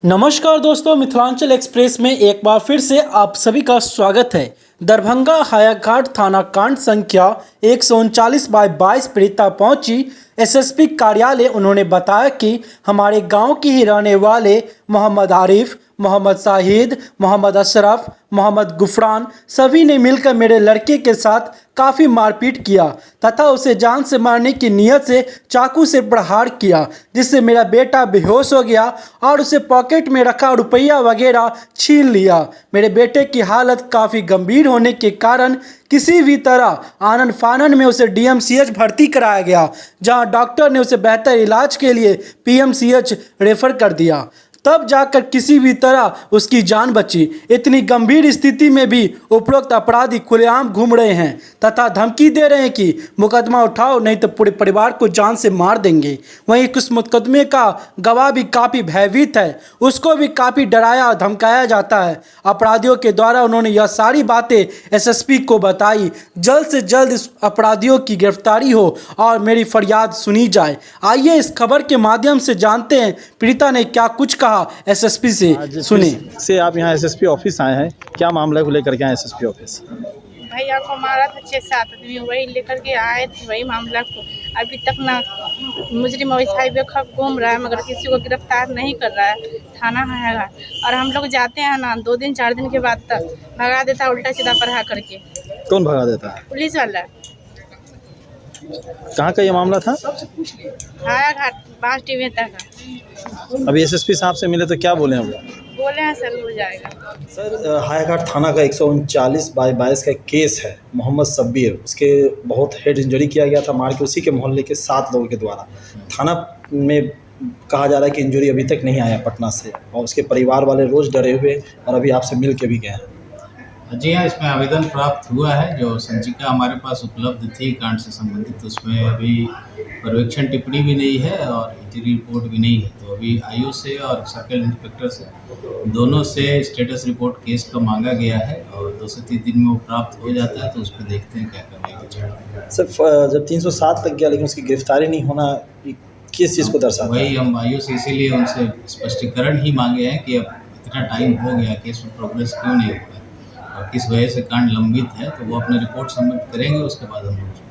नमस्कार दोस्तों, मिथिलांचल एक्सप्रेस में एक बार फिर से आप सभी का स्वागत है। दरभंगा हायाघाट थाना कांड संख्या 139/22 पीड़िता पहुंची एसएसपी कार्यालय। उन्होंने बताया कि हमारे गांव की ही रहने वाले मोहम्मद आरिफ, मोहम्मद शाहिद, मोहम्मद अशरफ, मोहम्मद गुफरान सभी ने मिलकर मेरे लड़के के साथ काफ़ी मारपीट किया तथा उसे जान से मारने की नीयत से चाकू से प्रहार किया, जिससे मेरा बेटा बेहोश हो गया और उसे पॉकेट में रखा रुपया वगैरह छीन लिया। मेरे बेटे की हालत काफ़ी गंभीर होने के कारण किसी भी तरह आनन फानन में उसे डीएमसीएच भर्ती कराया गया, जहां डॉक्टर ने उसे बेहतर इलाज के लिए पीएमसीएच रेफर कर दिया। तब जाकर किसी भी तरह उसकी जान बची। इतनी गंभीर स्थिति में भी उपरोक्त अपराधी खुलेआम घूम रहे हैं तथा धमकी दे रहे हैं कि मुकदमा उठाओ, नहीं तो पूरे परिवार को जान से मार देंगे। वहीं उस मुकदमे का गवाह भी काफ़ी भयभीत है, उसको भी काफ़ी डराया धमकाया जाता है अपराधियों के द्वारा। उन्होंने यह सारी बातें एसएसपी को बताई। जल्द से जल्द इस अपराधियों की गिरफ्तारी हो और मेरी फरियाद सुनी जाए। आइए इस खबर के माध्यम से जानते हैं पीड़िता ने क्या कुछ कहा एसएसपी से। सुने से आप यहाँ एसएसपी ऑफिस आए हैं, क्या मामला को लेकर के आए एसएसपी ऑफिस? भैया को मारा था 6-7 आदमी, वही लेकर के आए थे, वही मामला को अभी तक ना मुजरिम वही हाईवे खप घूम रहा है, मगर किसी को गिरफ्तार नहीं कर रहा है थाना है। और हम लोग जाते हैं ना 2 दिन 4 दिन के बाद तक भगा देता है, उल्टा सीधा पढ़ा करके। कौन भगा देता है? पुलिस वाला। कहाँ का ये मामला था? हायाघाट 5 टीवी तक। अभी एसएसपी साहब से मिले तो क्या बोले हम? बोले हैं सर हो जाएगा। सर, हायाघाट थाना का 139/22 का केस है। मोहम्मद शब्बीर, उसके बहुत हेड इंजरी किया गया था मार के, उसी के मोहल्ले के 7 लोगों के द्वारा। थाना में कहा जा रहा है कि इंजरी अभी तक नहीं आया पटना से, और उसके परिवार वाले रोज़ डरे हुए और अभी आपसे मिल के भी गए हैं। जी हाँ, इसमें आवेदन प्राप्त हुआ है। जो संचिका हमारे पास उपलब्ध थी कांड से संबंधित, उसमें अभी पर्यवेक्षण टिप्पणी भी नहीं है और इंजरी रिपोर्ट भी नहीं है। तो अभी आईओ से और सर्कल इंस्पेक्टर से दोनों से स्टेटस रिपोर्ट केस का मांगा गया है और 2 से 3 दिन में वो प्राप्त हो जाता है, तो उस पर देखते हैं क्या करने की चाहते। सर, जब 307 तक गया लेकिन उसकी गिरफ्तारी नहीं होना, किस चीज़ को दर्शाता है? वही हम आईओ से इसीलिए उनसे स्पष्टीकरण ही मांगे हैं कि अब इतना टाइम हो गया, केस में प्रोग्रेस क्यों नहीं हुआ और किस वजह से कांड लंबित है। तो वो अपना रिपोर्ट सबमिट करेंगे, उसके बाद हम लोग